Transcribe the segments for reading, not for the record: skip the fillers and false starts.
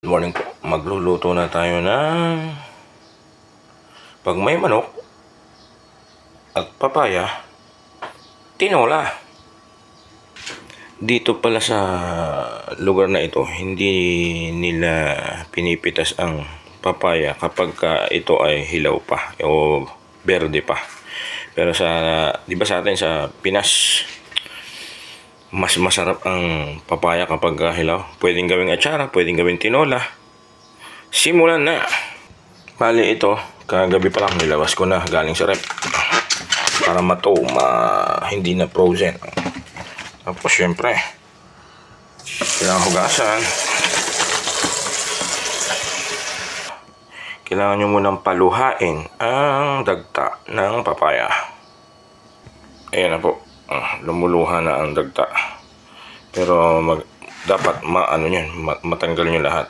Good morning po. Magluluto na tayo ng pag may manok at papaya, tinola. Dito pala sa lugar na ito, hindi nila pinipitas ang papaya kapag ito ay hilaw pa o berde pa. Pero di ba sa atin sa Pinas, mas masarap ang papaya kapag hilaw. Pwedeng gawing atsara, pwedeng gawing tinola. Simulan na. Bali ito, kagabi pa lang nilabas ko na galing sa rep para hindi na frozen. Tapos syempre, kailangan hugasan. Kailangan nyo munang paluhain ang dagta ng papaya. Ayan na po. Lumuluha na ang dagta. Pero dapat matanggal nyo lahat.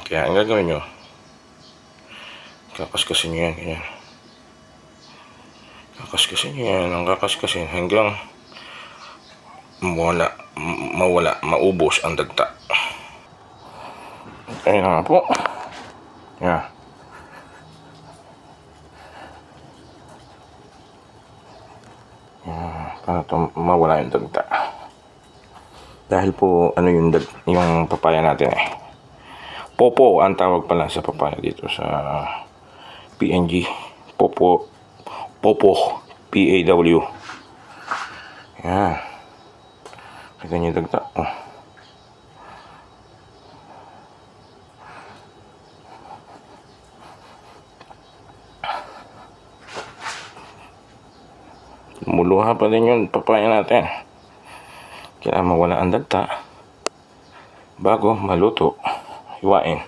Kaya ang gagawin nyo, kakaskasin nyo yan, ganyan. Kakaskasin nyo yan, ang kakaskasin hanggang maubos ang dagta. Ayan na po. Yan. Para mawala yung dagta. Dahil po yung papaya natin Popo ang tawag pala sa papaya dito sa PNG. Popo PAW. Yan. Kita niyo yung dagta. Muluha pa din yung papaya natin. Kaya mawala ang dagta bago maluto. Hiwain.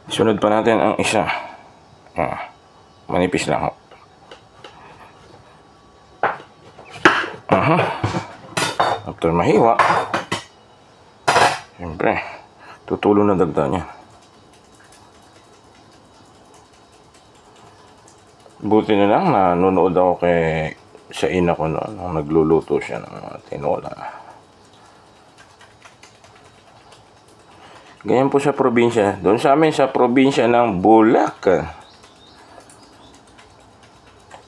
Sunod pa natin ang isa. Manipis lang. After mahiwa, siyempre tutulo na dagta niya. Buti na lang nanonood ako sa ina ko noon nung nagluluto siya ng mga tinola. Ganyan po sa probinsya. Doon sa amin sa probinsya ng Bulacan,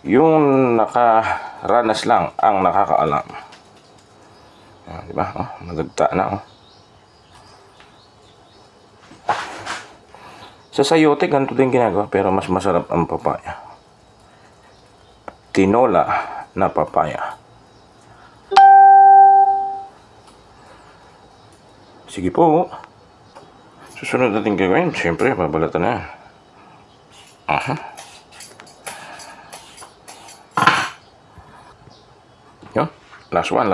yung nakaranas lang ang nakakaalam. Diba? Madagta na. Sa sayote, ganito din ginagawa. Pero mas masarap ang papaya. Tinola na papaya. Sige po. Susunod natin gagawin, siyempre, babalatan na. Yun, last one.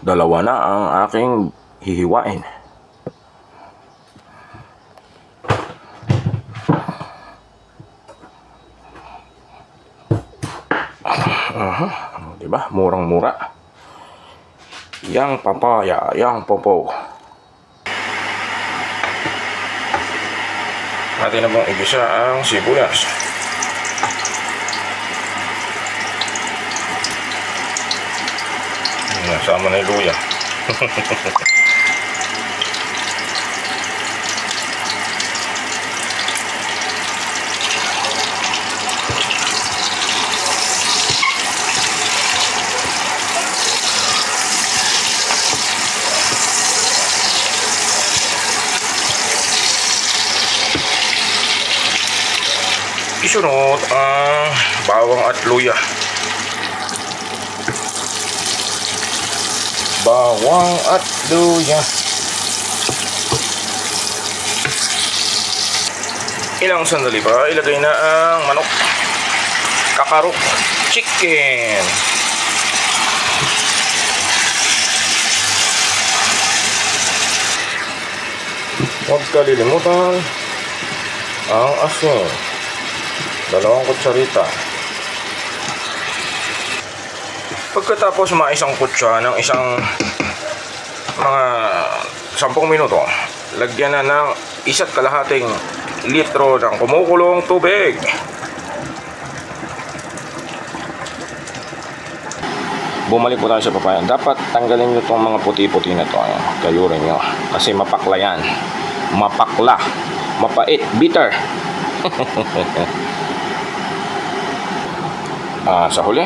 Dalawa na ang aking hihiwain. Diba? Murang-mura. Yang papaya, yang popo. Natin na pong igisa ang sibuyas. Nasama na yung luya. Isunod ang bawang at luya. Bawang at luya. Ilang sandali pa, ilagay na ang manok. Kakarok chicken. Huwag kalilimutan ang asin. 2 kutsarita. Pagkatapos mga isang kutsa ng mga 10 minuto, lagyan na ng 1.5 litro ng kumukulong tubig. bumalik po tayo sa papaya. Dapat tanggalin nyo itong mga puti-puti na to. Ayan, kayurin nyo. Kasi mapakla yan. Mapakla. Mapait. Bitter. Sa huli.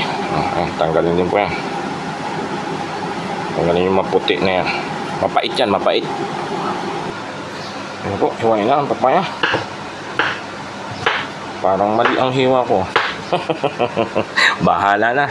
Tanggalin din po yan. Tanggalin yung maputi na yan. Mapait yan. Mapait. Ano po? Hiwain na ang papaya. Parang mali ang hiwa ko. Bahala na.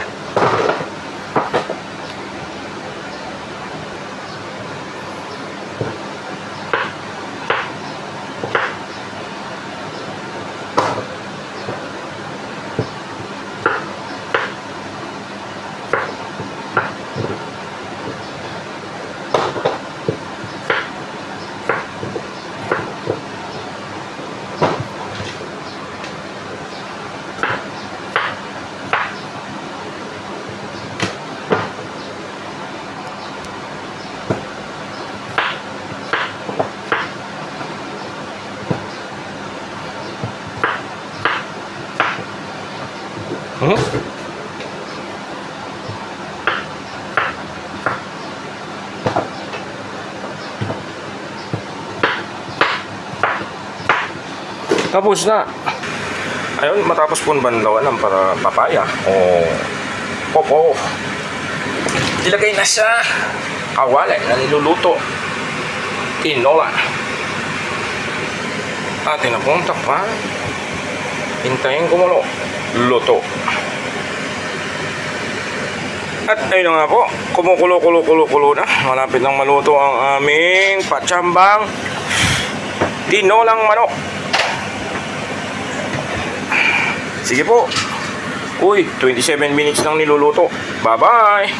Tapos na. Ayun, matapos po banlawan ng para papaya o popo. Ilagay na sa kawali na niluluto. Tinola. Atin na pong takpan. Hintayin kumulo. Luto. At ayun na nga po, kumukulo-kulo-kulo na. Malapit nang maluto ang aming patsambang tinolang manok. Sige po. Uy, 27 minutes nang niluluto. Bye-bye!